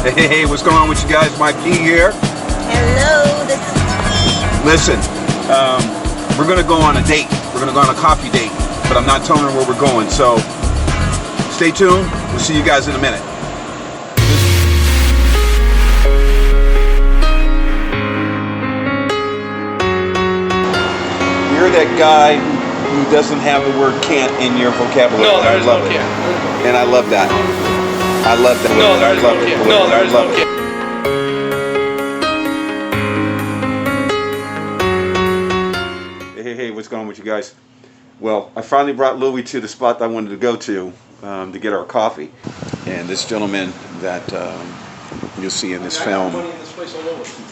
Hey, what's going on with you guys? Mike P here. Hello, this is Steve. Listen, we're gonna go on a date. We're gonna go on a coffee date, but I'm not telling her where we're going. So stay tuned. We'll see you guys in a minute. You're that guy who doesn't have the word "can't" in your vocabulary. No, there is no it. can't. And I love that. I love that. No, there is no can't. No, there is no can't. Hey, what's going on with you guys? Well, I finally brought Louie to the spot that I wanted to go to get our coffee. And this gentleman that you'll see in this film,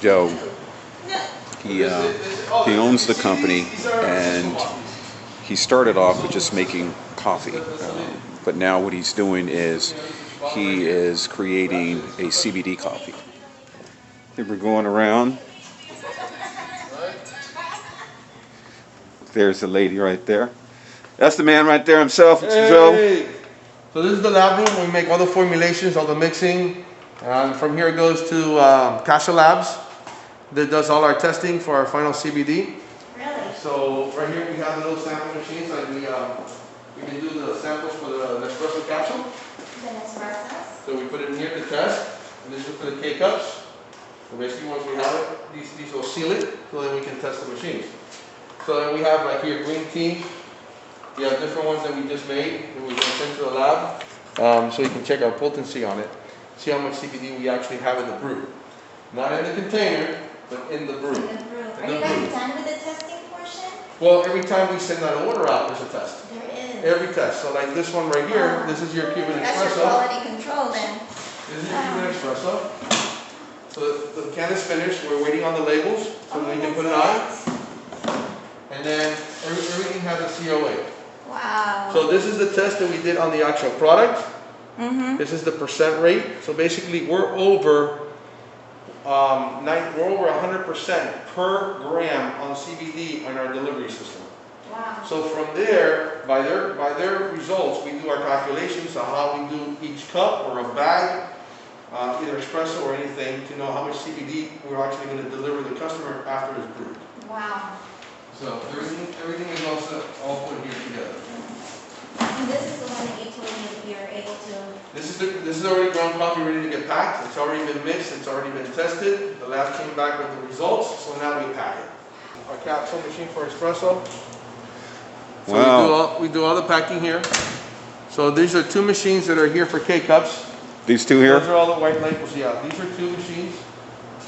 Joe, he owns the company, and he started off with just making coffee. But now what he's doing is he is creating a CBD coffee. Here we're going around. There's the lady right there. That's the man right there himself. It's Joe. So this is the lab room. We make all the formulations, all the mixing. From here it goes to Kasha Labs that does all our testing for our final CBD. Really? So right here we have the little sample machines. Like we can do the samples for the Nespresso capsule. The Nespresso? So we put it in here to test. And this is for the K-cups. So basically once we have it, these will seal it so then we can test the machines. So then we have like here green tea. We have different ones that we just made that we're going to send to the lab. So you can check our potency on it. See how much CBD we actually have in the brew. Not in the container, but in the brew. In the brew. Are you guys done with the testing portion? Well, every time we send that order out, there's a test. There is. Every test. So like this one right here, this is your Cuban That's espresso. your quality control then. This is your Cuban espresso. So the can is finished. We're waiting on the labels so we can put it on. And then everything has a COA. Wow. So this is the test that we did on the actual product. Mm-hmm. This is the percent rate. So basically we're over 100% per gram on CBD on our delivery system. Wow. So from there, by their results, we do our calculations on how we do each cup or a bag, either espresso or anything, to know how much CBD we're actually going to deliver the customer after it's brewed. Wow. So everything is also all put here together. And this is the one that you told me that you're able to... This is already ground coffee ready to get packed. It's already been mixed. It's already been tested. The lab came back with the results, so now we pack it. Our capsule machine for espresso. So Wow. we do all the packing here. So these are two machines that are here for K-cups. These two here? Those are all the white labels. Yeah, these are two machines.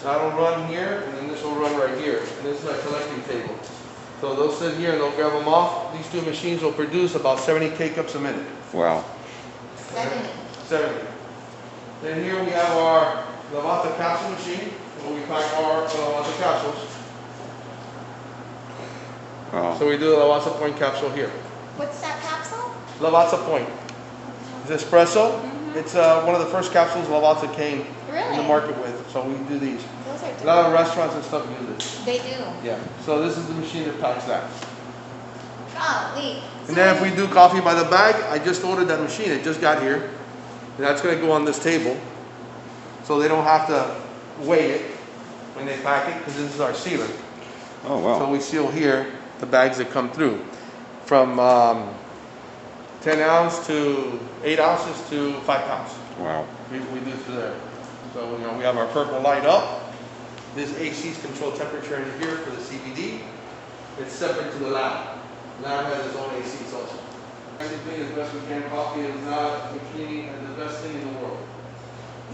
That'll run here, and then this will run right here. And this is our collecting table. So they'll sit here and they'll grab them off. These two machines will produce about 70 K-cups a minute. Wow. 70. Then here we have our Lavazza capsule machine, where we pack our Lavazza capsules. Wow. So we do the Lavazza Point capsule here. What's that capsule? Lavazza Point. It's espresso. Mm-hmm. It's one of the first capsules Lavazza came in the market with. So we do these. Those are A lot of restaurants and stuff use it. They do. Yeah. So this is the machine that packs that. Golly. And then if we do coffee by the bag, I just ordered that machine. It just got here. And that's going to go on this table. So they don't have to weigh it when they pack it, because this is our sealer. Oh, wow. So we seal here the bags that come through. From 10 ounce to 8 ounces to 5 pounds. Wow. We do through there. So we have our purple light up. This AC's control temperature in here for the CBD. It's separate to the lab. The lab has its own ACs also. Actually clean as best we can. Coffee is not the cleaning and the best thing in the world.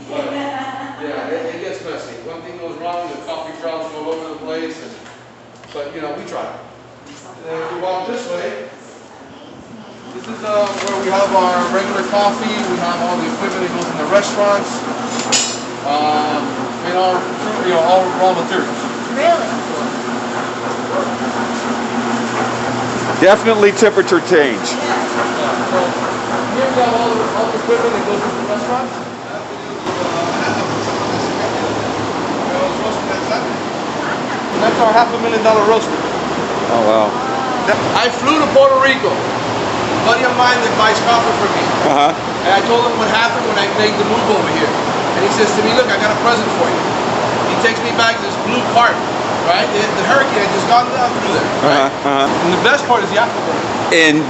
But, yeah, it gets messy. One thing goes wrong, the coffee grounds go all over the place. But we try. And then if we walk this way, this is where we have our regular coffee. We have all the equipment that goes in the restaurants. And all raw materials. Really? Definitely temperature change. Yeah. So here we have all the equipment that goes into the restaurants. That's our $500,000 roaster. Oh, wow. I flew to Puerto Rico. A buddy of mine that buys coffee for me. Uh-huh. And I told him what happened when I made the move over here. And he says to me, look, I got a present for you. He takes me back to this blue cart, right? The hurricane had just gone down through there, right? And the best part is the afterburner. And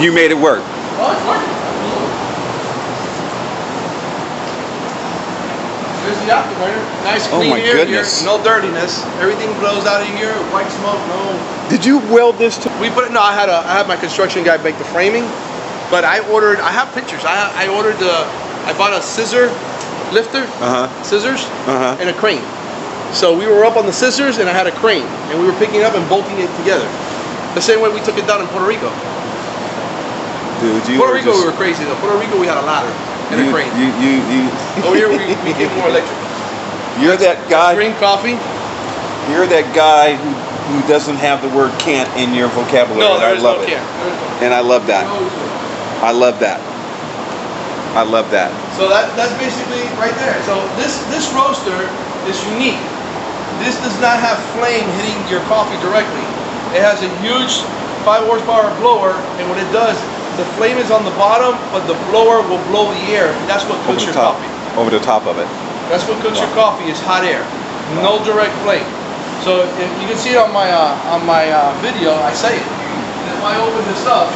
you made it work. Oh, it's working. There's the afterburner. Nice clean my air goodness. here. No dirtiness. Everything blows out of here. White smoke, no. Did you weld this to? We put it, no, I had my construction guy make the framing, but I have pictures. I bought a scissor lifter, scissors, and a crane. So we were up on the scissors and I had a crane, and we were picking it up and bolting it together. The same way we took it down in Puerto Rico. Dude, Puerto Rico, we were crazy though. Puerto Rico, we had a ladder and a crane. Over here, we get more electric. You're that guy. Green coffee. You're that guy who doesn't have the word can't in your vocabulary. No, there is no it. can't. And I love that. I love that. I love that. So that's basically right there. So this roaster is unique. This does not have flame hitting your coffee directly. It has a huge 5 horsepower blower, and what it does, the flame is on the bottom, but the blower will blow the air. That's what cooks your coffee. Over the top of it. That's what cooks your coffee is hot air, no direct flame. So if you can see it on my video, I say it. And if I open this up,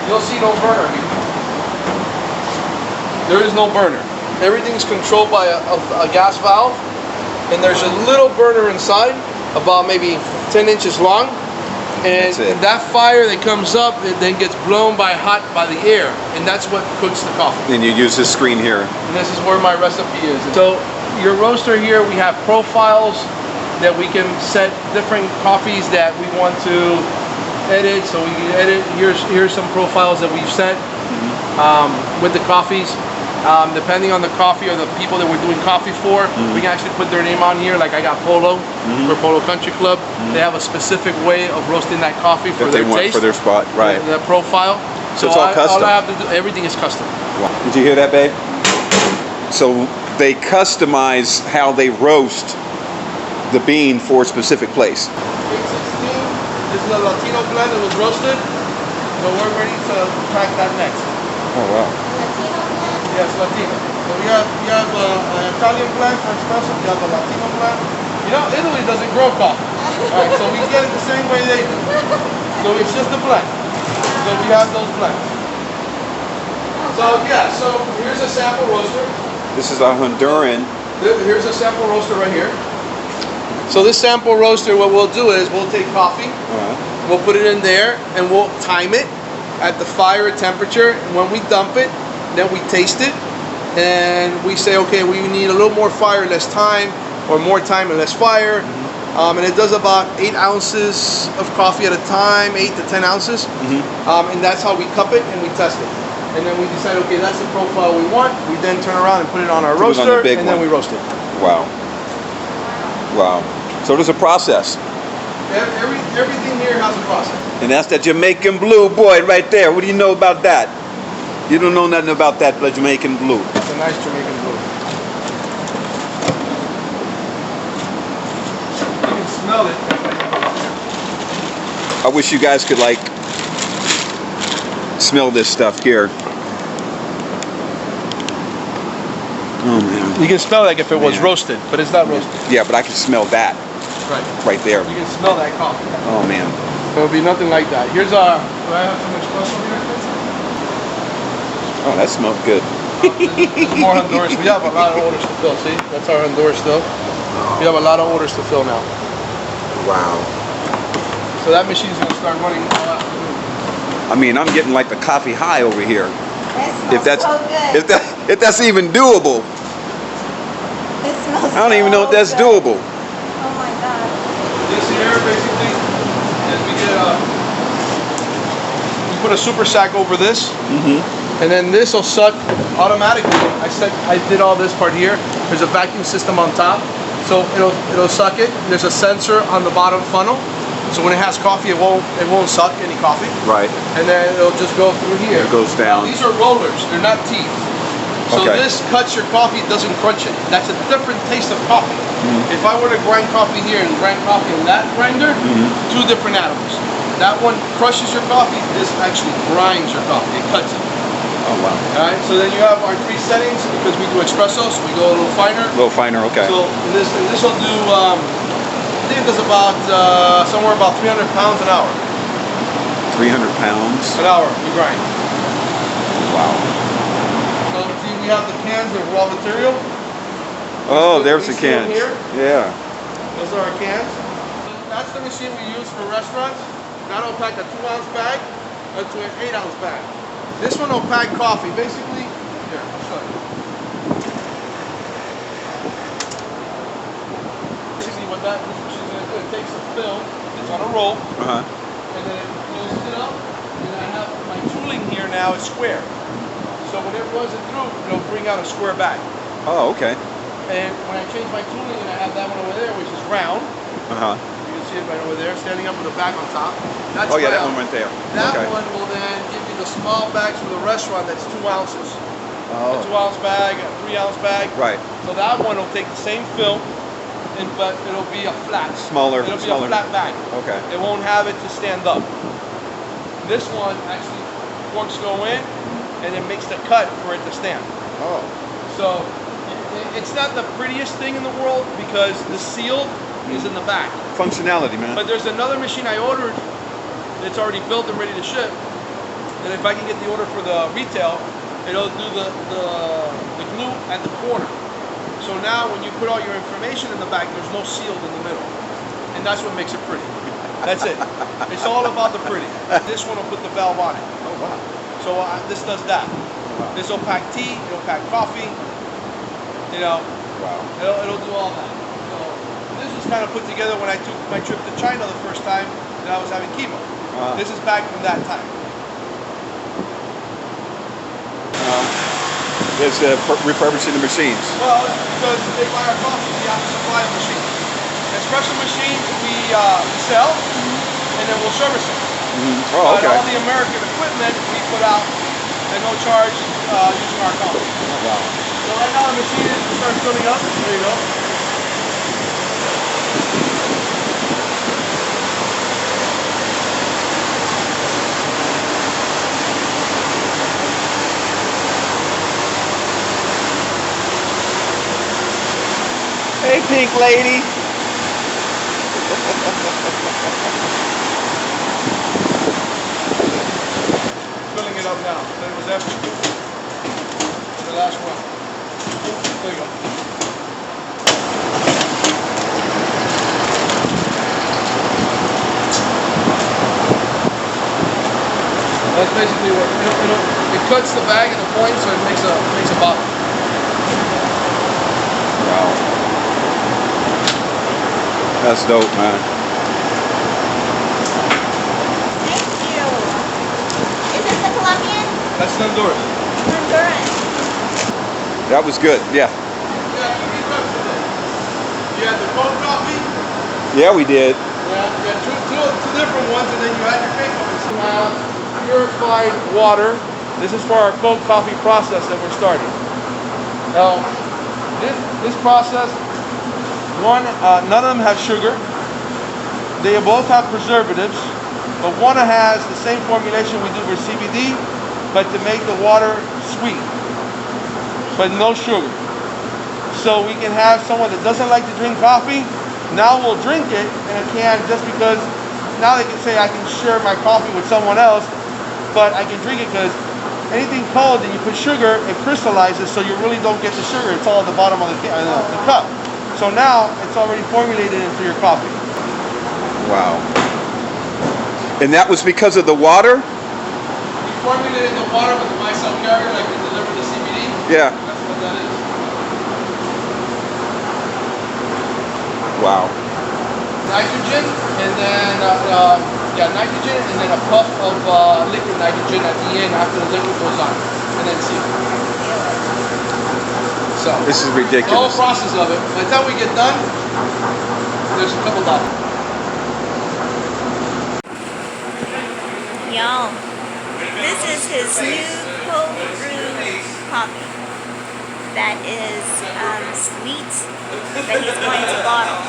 you'll see no burner here. There is no burner. Everything's controlled by a gas valve, and there's a little burner inside, about maybe 10 inches long, and that fire that comes up, it then gets blown by the air, and that's what cooks the coffee. And you use this screen here. And this is where my recipe is. So your roaster here, we have profiles that we can set different coffees that we want to edit. So we can edit. Here's some profiles that we've set with the coffees. Depending on the coffee or the people that we're doing coffee for, we can actually put their name on here. Like I got Polo for Polo Country Club. They have a specific way of roasting that coffee for their taste, for their spot, right? Their profile. So it's all custom. All I have to do, everything is custom. Wow. Did you hear that, babe? So they customize how they roast the bean for a specific place. 816. This is a Latino blend that was roasted. So we're ready to crack that next. Oh wow. Latino blend? Yes, Latino. So we have an Italian blend for espresso. We have a Latino blend. You know, Italy doesn't grow coffee. All right, so we get it the same way they do. So it's just a blend. So we have those blends. So yeah, so here's a sample roaster. This is a Honduran. Here's a sample roaster right here. So this sample roaster, what we'll do is we'll take coffee, we'll put it in there, and we'll time it at the fire temperature. And when we dump it, then we taste it, and we say, okay, we need a little more fire, less time, or more time and less fire. And it does about 8 ounces of coffee at a time, 8 to 10 ounces. And that's how we cup it and we test it. And then we decide, okay, that's the profile we want. We then turn around and put it on our roaster, and then we roast it. Wow. Wow. So there's a process. Everything here has a process. And that's that Jamaican blue, boy, right there. What do you know about that? You don't know nothing about that Jamaican blue. It's a nice Jamaican blue. You can smell it. I wish you guys could like smell this stuff here. Oh man. You can smell like if it was roasted, but it's not roasted. Yeah, but I can smell that. Right there. You can smell that coffee. Oh man. It'll be nothing like that. Here's do I have some espresso here? Oh, that smells good. This is more Honduras. We have a lot of orders to fill. See, that's our Honduras still. We have a lot of orders to fill now. Wow. So that machine's gonna start running. I mean, I'm getting like the coffee high over here. It If that's smells so good. if that's even doable. It smells I don't even know if that's good. doable. Oh my god. This here basically is we put a super sack over this, and then this will suck automatically. I did all this part here. There's a vacuum system on top, so it'll suck it. There's a sensor on the bottom funnel, so when it has coffee, it won't suck any coffee. Right. And then it'll just go through here. It goes down. These are rollers. They're not teeth. So Okay. this cuts your coffee, it doesn't crunch it. That's a different taste of coffee. If I were to grind coffee here and grind coffee in that grinder, 2 different animals. That one crushes your coffee, this actually grinds your coffee, it cuts it. Oh, wow. Alright, so then you have our 3 settings because we do espresso, so we go a little finer. A little finer, okay. So this will do, I think it does about, somewhere about 300 pounds an hour. 300 pounds? An hour, we grind. Wow. So see, we have the cans of raw material. Oh, there's the You see them cans. here? Yeah. Those are our cans. That's the machine we use for restaurants. That'll pack a 2-ounce bag to an 8-ounce bag. This one will pack coffee. Basically, here, I'll show you. Basically what this machine is going to do, it takes a film, it's on a roll, and then it closes it up, and I have my tooling here now is square. So when it runs it through, it'll bring out a square bag. Oh, okay. And when I change my tooling and I have that one over there, which is round, you can see it right over there, standing up with a bag on top. That's Oh, yeah, that round. one went there. That Okay. one will then give you the small bags for the restaurant that's 2 ounces. Oh. A 2-ounce bag, a 3-ounce bag. Right. So that one will take the same film, but it'll be a flat. Smaller. It'll be smaller. a flat bag. Okay. It won't have it to stand up. This one actually, forks go in, and it makes the cut for it to stand. Oh. So it's not the prettiest thing in the world because the seal is in the back. Functionality, man. But there's another machine I ordered that's already built and ready to ship. And if I can get the order for the retail, it'll do the glue at the corner. So now when you put all your information in the back, there's no seal in the middle. And that's what makes it pretty. That's it. It's all about the pretty. This one will put the valve on it. Oh, wow. So this does that. This will pack tea, it'll pack coffee, you know. Wow. It'll do all that. So this was kind of put together when I took my trip to China the first time that I was having chemo. This is back from that time. It's refurbishing the machines. Well, because they buy our coffee, we have to supply a machine. Espresso machines we sell, and then we'll service it. Oh, okay. But all the American equipment we put out at no charge using our company. Wow. So right now the machine is starting filling up. There you go. Hey, pink lady. Filling it up now. So it was empty. The last one. There you go. That's basically what it cuts the bag into points, so it makes a bottle. Wow. That's dope, man. Thank you. Is this the Colombian? That's Honduras. Honduran. That was good. Yeah. You had the cold coffee. Yeah, we did. Yeah, you had two different ones, and then you had your cake coffee. So now, purified water. This is for our cold coffee process that we're starting. Now, this process, none of them have sugar. They both have preservatives, but one has the same formulation we do for CBD, but to make the water sweet, but no sugar. So we can have someone that doesn't like to drink coffee, now will drink it in a can just because now they can say I can share my coffee with someone else, but I can drink it because anything cold and you put sugar, it crystallizes, so you really don't get the sugar. It's all at the bottom of the cup. So now it's already formulated into your coffee. Wow. And that was because of the water? We formulated the water with the micelle carrier, like we deliver the CBD. Yeah. That's what that is. Wow. Nitrogen, and then nitrogen, and then a puff of liquid nitrogen at the end after the liquid goes on, and then seal. So This is the whole ridiculous. process of it. By the time we get done, there's a couple dollars. Y'all, this is his new cold brew coffee that is sweet, that he's going to bottle.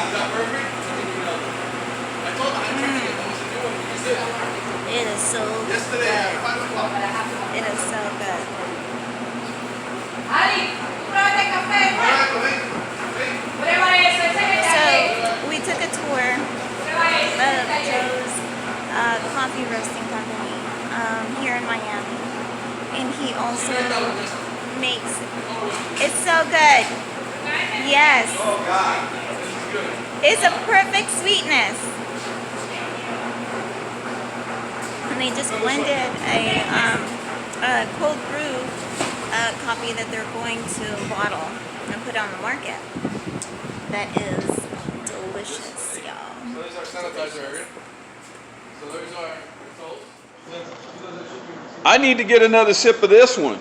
It is so good. It is so good. So we took a tour of Joe's coffee roasting company here in Miami, and he also makes. It's so good. Yes. It's a perfect sweetness. And they just blended a cold brew coffee that they're going to bottle and put on the market. That is delicious, y'all. So there's our sanitizer area. So there's our results. I need to get another sip of this one.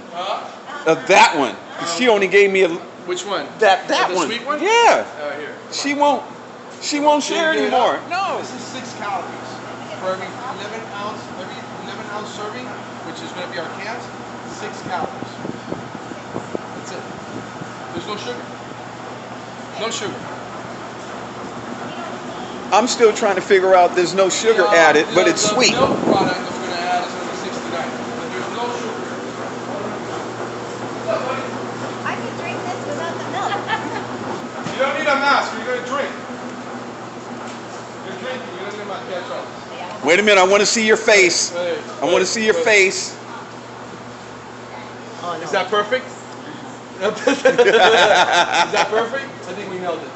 Of that one. She only gave me a Which one? that The one. sweet one? Yeah. Here. She won't share Give it anymore. up. No. This is 6 calories for every 11 ounce serving, which is going to be our cans. 6 calories. That's it. There's no sugar. No sugar. I'm still trying to figure out there's no sugar added, but it's sweet. The milk product that we're going to add is going to be 69. But there's no sugar. I could drink this without the milk. You don't need a mask. You're going to drink. You're drinking. You don't need my catch on. Wait a minute, I want to see your face. Hey, I want to see your face. Is that perfect? Is that perfect? I think we nailed it.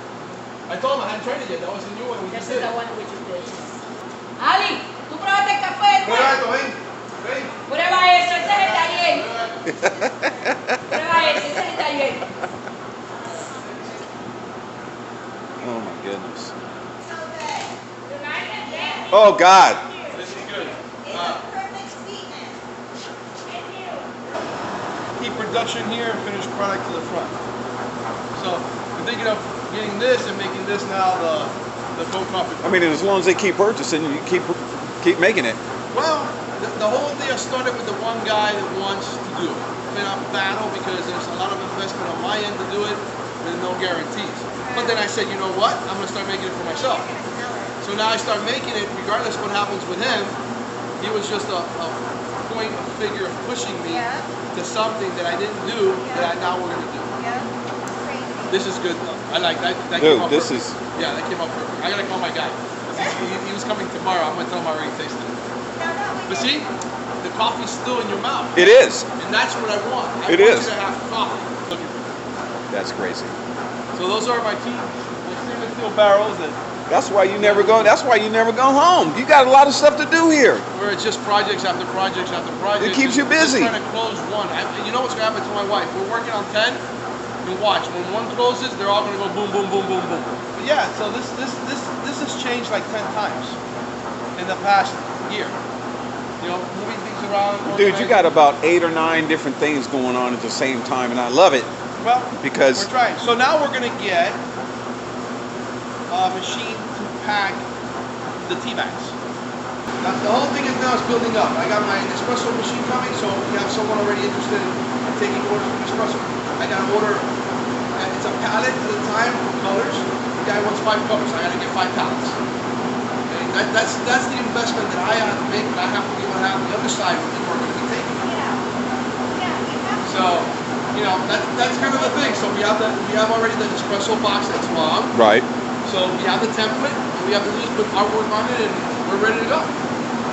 I told him I hadn't tried it yet. That was the new one we just did. Ali, tú probaste el café, Ven. prueba eso, ese es el taller. Prueba ese es el taller. Oh my goodness. So good. Oh God. This is good. It's a perfect sweetness. Keep production here and finished product to the front. So we're thinking of getting this and making this now the cold coffee. I mean, as long as they keep purchasing, you keep making it. Well, the whole idea started with the one guy that wants to do it. It's been a battle because there's a lot of investment on my end to do it with no guarantees. But then I said, you know what? I'm going to start making it for myself. So now I start making it regardless of what happens with him. He was just a point, a figure of pushing me to something that I didn't do that now we're going to do. This is good though. I like that. That Dude, came out this perfect. is- Yeah, that came out perfect. I gotta call my guy. He was coming tomorrow. I'm gonna tell him I already tasted it. But see, the coffee's still in your mouth. It is. And that's what I want. It want is. you to have coffee. Look at That's crazy. that. So those are my stainless steel barrels that That's why you never go. That's why you never go home. You got a lot of stuff to do here. where it's just projects after projects after projects. It keeps you Just busy. trying to close one. You know what's gonna happen to my wife? We're working on 10. And watch, when one closes, they're all gonna go boom, boom, boom, boom, boom. But yeah, so this has changed like 10 times in the past year. You know, moving things around. Dude, you got about 8 or 9 different things going on at the same time, and I love it. Well, because we're trying. So now we're gonna get a machine to pack the tea bags. Now, the whole thing is now building up. I got my espresso machine coming, so we have someone already interested in taking orders from espresso. I got an order, it's a pallet at a time for colors. The guy wants 5 colors, I gotta get 5 pallets. Okay? That's the investment that I have to make, but I have to be able to have the other side where people are gonna be taking. So, you know, that's kind of the thing. So we have already the espresso box that's long. Right. So we have the template, and we have to just put artwork on it, and we're ready to go.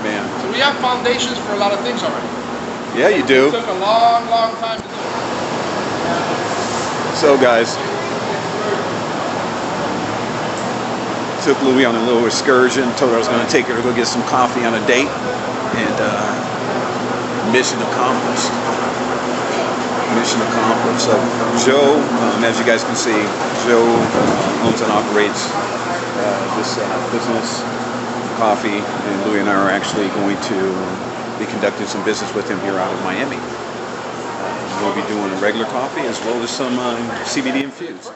Man. So we have foundations for a lot of things already. Yeah, you do. It took a long, long time to do it. So, guys, took Louie on a little excursion. Told her I was going to take her to go get some coffee on a date, and mission accomplished. Mission accomplished. So, Joe, as you guys can see, Joe owns and operates this business, coffee, and Louie and I are actually going to be conducting some business with him here out of Miami. We'll be doing a regular coffee as well as some CBD infused.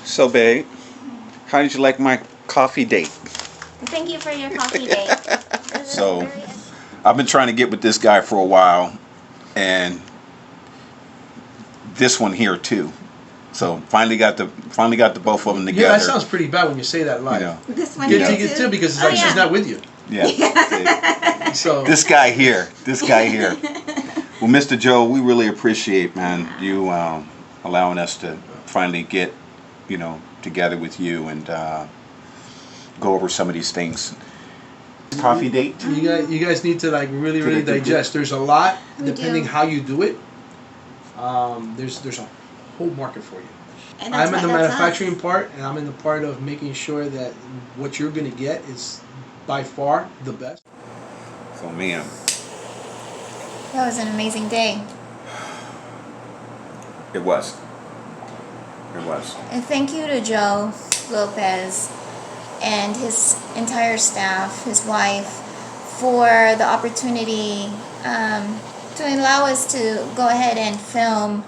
So, babe, how did you like my coffee date? Thank you for your coffee date. So, I've been trying to get with this guy for a while, and this one here too. So finally got the both of them together. Yeah, that sounds pretty bad when you say that live. You know. This one Get here to get too because it's like she's not with you. Yeah. So This guy here. Well, Mr. Joe, we really appreciate, man, you allowing us to finally get, together with you and go over some of these things. Coffee date? you guys need to like really digest. There's a lot depending how you do it. There's a whole market for you. And that's I'm in the why that's manufacturing us. part, and I'm in the part of making sure that what you're gonna get is by far the best. So, man, That was an amazing day. it was. And thank you to Joe Lopez and his entire staff, his wife, for the opportunity to allow us to go ahead and film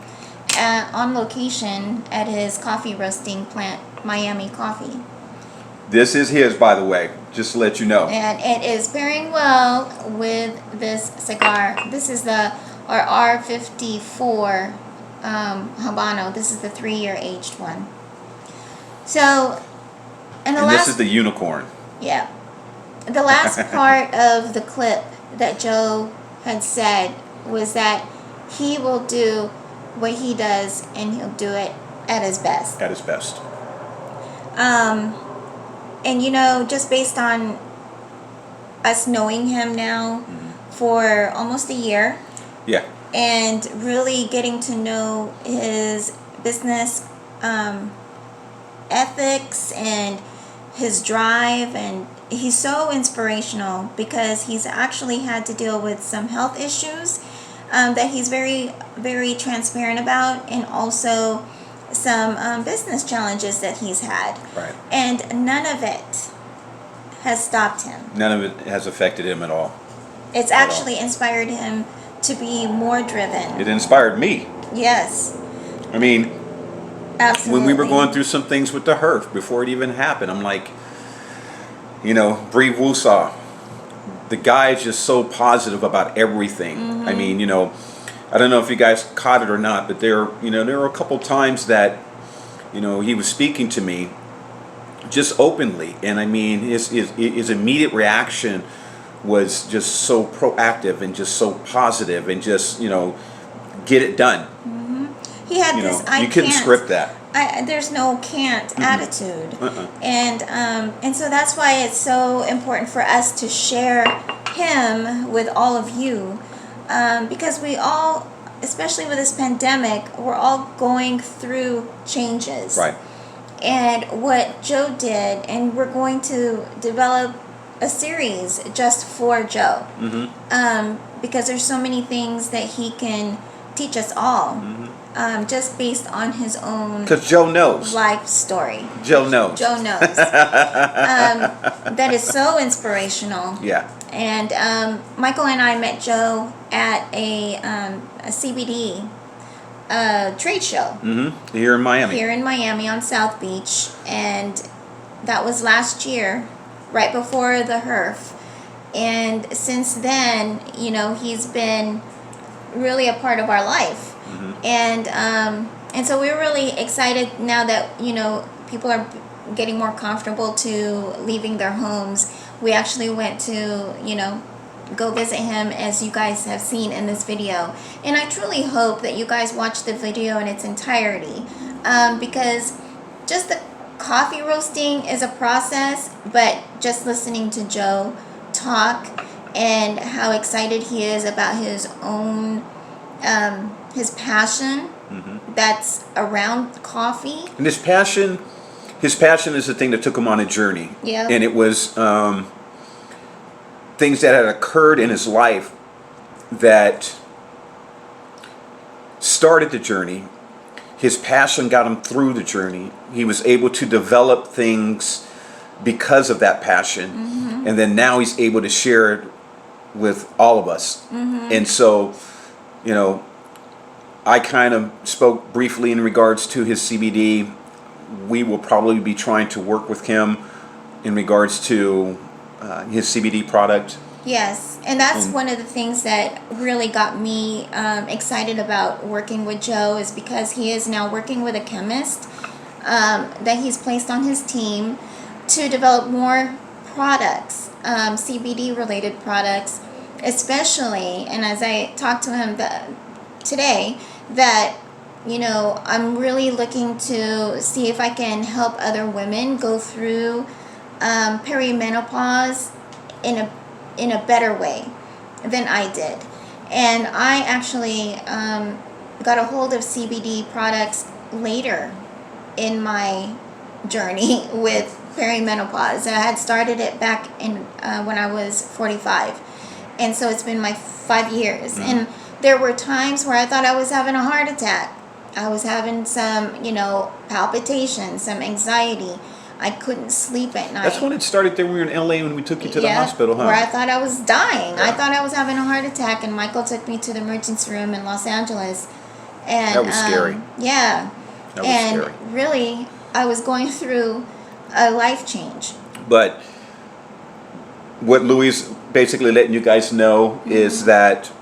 on location at his coffee roasting plant, Miami Coffee. This is his, by the way, just to let you know. And it is pairing well with this cigar. This is our R54 Habano. This is the 3-year aged one. So, and This is the unicorn. Yeah. The last part of the clip that Joe had said was that he will do what he does and he'll do it at his best. At his best. And just based on us knowing him now for almost a year Yeah. and really getting to know his business ethics and his drive, and he's so inspirational because he's actually had to deal with some health issues that he's very, very transparent about, and also some business challenges that he's had. Right. And none of it has stopped him. None of it has affected him at all. It's actually inspired him to be more driven. It inspired me. Yes, I mean, absolutely. when we were going through some things with the HERF before it even happened, I'm like, Bree Wusaw, the guy is just so positive about everything. I mean, I don't know if you guys caught it or not, but there were a couple times that, he was speaking to me just openly, and I mean, his immediate reaction was just so proactive and just so positive and just, get it done. He had this You couldn't script that. There's no can't attitude. And so that's why it's so important for us to share him with all of you, because we all, especially with this pandemic, we're all going through changes. Right. And what Joe did, and we're going to develop a series just for Joe, because there's so many things that he can teach us all, just based on his own Because Joe knows. life story. Joe knows. Joe knows. That is so inspirational. Yeah. And Michael and I met Joe at a CBD trade show Here in Miami. here in Miami on South Beach, and that was last year, right before the HERF. And since then, he's been really a part of our life. And so we're really excited now that people are getting more comfortable to leaving their homes. We actually went to go visit him, as you guys have seen in this video, and I truly hope that you guys watch the video in its entirety, because just the coffee roasting is a process, but just listening to Joe talk and how excited he is about his own his passion that's around coffee. And his passion is the thing that took him on a journey. Yeah. And it was things that had occurred in his life that started the journey. His passion got him through the journey. He was able to develop things because of that passion. And then now he's able to share it with all of us. And so, I kind of spoke briefly in regards to his CBD. We will probably be trying to work with him in regards to his CBD product. Yes, and that's one of the things that really got me excited about working with Joe, is because he is now working with a chemist that he's placed on his team to develop more products, CBD related products, especially. And as I talked to him today, that I'm really looking to see if I can help other women go through perimenopause in a better way than I did. And I actually got a hold of CBD products later in my journey with perimenopause. I had started it back in when I was 45, and so it's been my 5 years. And there were times where I thought I was having a heart attack. I was having some, palpitations, some anxiety. I couldn't sleep at night. That's when it started there when we were in LA when we took you to the hospital, huh? Where I thought I was dying. I thought I was having a heart attack, and Michael took me to the emergency room in Los Angeles. And that was scary. Yeah. That was scary. Really, I was going through a life change. But what Louie is basically letting you guys know is that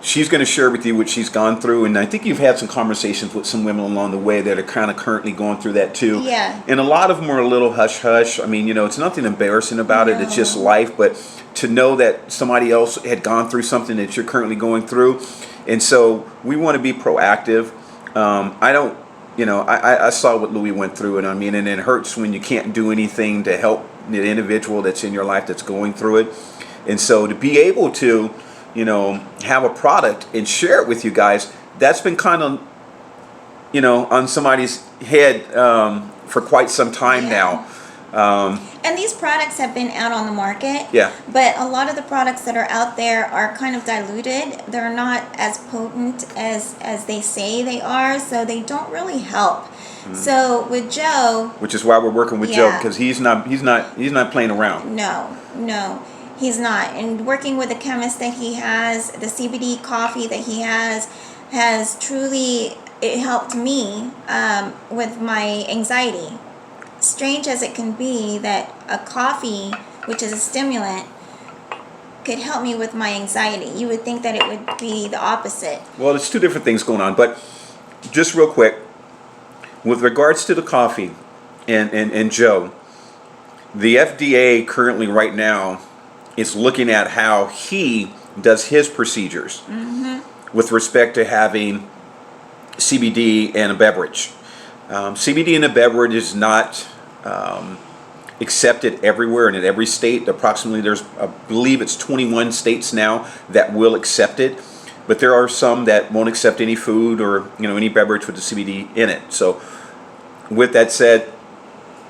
she's going to share with you what she's gone through, and I think you've had some conversations with some women along the way that are kind of currently going through that too. Yeah. And a lot of them are a little hush-hush. I mean, it's nothing embarrassing about it. It's just life. But to know that somebody else had gone through something that you're currently going through, and so we want to be proactive. I saw what Louie went through, and and it hurts when you can't do anything to help the individual that's in your life that's going through it. And so to be able to have a product and share it with you guys, that's been kind of, on somebody's head for quite some time now. And these products have been out on the market. Yeah. But a lot of the products that are out there are kind of diluted. They're not as potent as they say they are, so they don't really help. So with Joe, which is why we're working with Joe, because he's not playing around. No. He's not. And working with the chemist that he has, the CBD coffee that he has truly, it helped me with my anxiety. Strange as it can be that a coffee, which is a stimulant, could help me with my anxiety. You would think that it would be the opposite. Well, there's two different things going on. But just real quick, with regards to the coffee and Joe, the FDA currently right now is looking at how he does his procedures with respect to having CBD in a beverage. CBD in a beverage is not accepted everywhere and in every state. Approximately, I believe it's 21 states now that will accept it, but there are some that won't accept any food or any beverage with the CBD in it. So, with that said,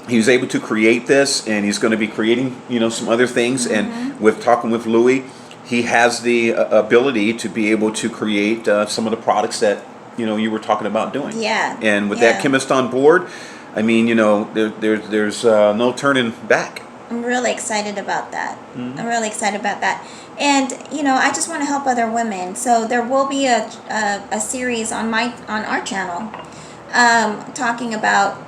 he was able to create this, and he's going to be creating, some other things. And with talking with Louie, he has the ability to be able to create some of the products that you were talking about doing. Yeah. And with that chemist on board, there's no turning back. I'm really excited about that. I'm really excited about that. And I just want to help other women. So there will be a series on our channel talking about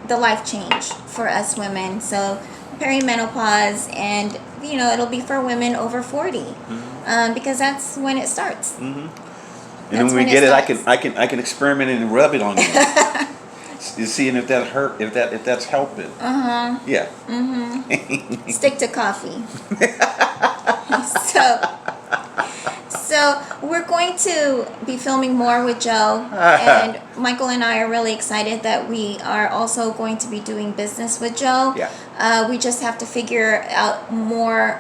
the life change for us women. So perimenopause, and it'll be for women over 40 because that's when it starts. And then when we get it, I can experiment and rub it on you. You seeing if that hurt, if that's helping. Yeah. Stick to coffee. So we're going to be filming more with Joe, and Michael and I are really excited that we are also going to be doing business with Joe. Yeah. We just have to figure out more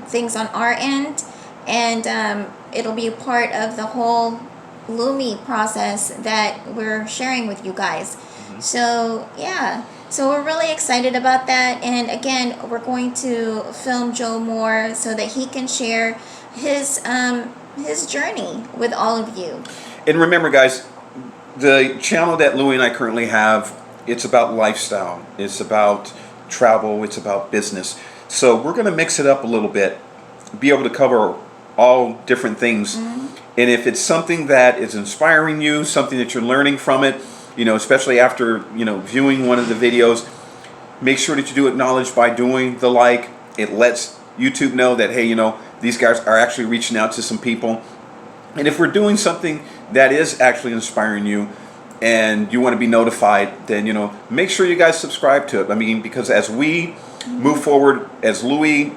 things on our end, and it'll be a part of the whole LUI process that we're sharing with you guys. So yeah, so we're really excited about that. And again, we're going to film Joe more so that he can share his journey with all of you. And remember, guys, the channel that Louie and I currently have, it's about lifestyle, it's about travel, it's about business. So we're going to mix it up a little bit, be able to cover all different things. And if it's something that is inspiring you, something that you're learning from it, especially after viewing one of the videos, make sure that you do acknowledge by doing the like. It lets YouTube know that, hey, these guys are actually reaching out to some people. And if we're doing something that is actually inspiring you and you want to be notified, then, make sure you guys subscribe to it. I mean, because as we move forward, as Louis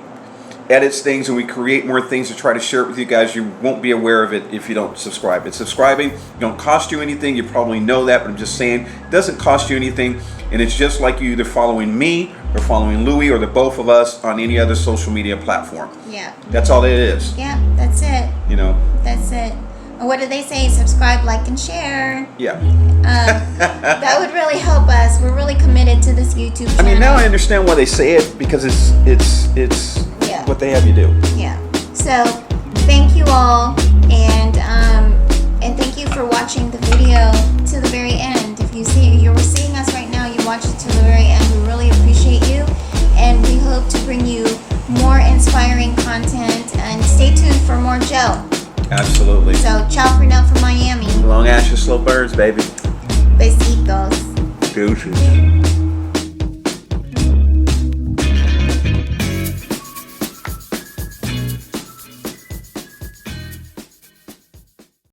edits things and we create more things to try to share it with you guys, you won't be aware of it if you don't subscribe. It's subscribing. It don't cost you anything. You probably know that, but I'm just saying it doesn't cost you anything. And it's just like you either following me or following Louis or the both of us on any other social media platform. Yeah. That's all it is. Yeah, that's it. That's it. And what do they say? Subscribe, like, and share. Yeah. That would really help us. We're really committed to this YouTube channel. I mean, now I understand why they say it, because it's what they have you do. Yeah. So thank you all, and thank you for watching the video to the very end. If you're seeing us right now, you watched it to the very end. We really appreciate you, and we hope to bring you more inspiring content. And stay tuned for more Joe. Absolutely. So ciao for now from Miami. Long ashes, slow birds, baby. Besitos. Deuces.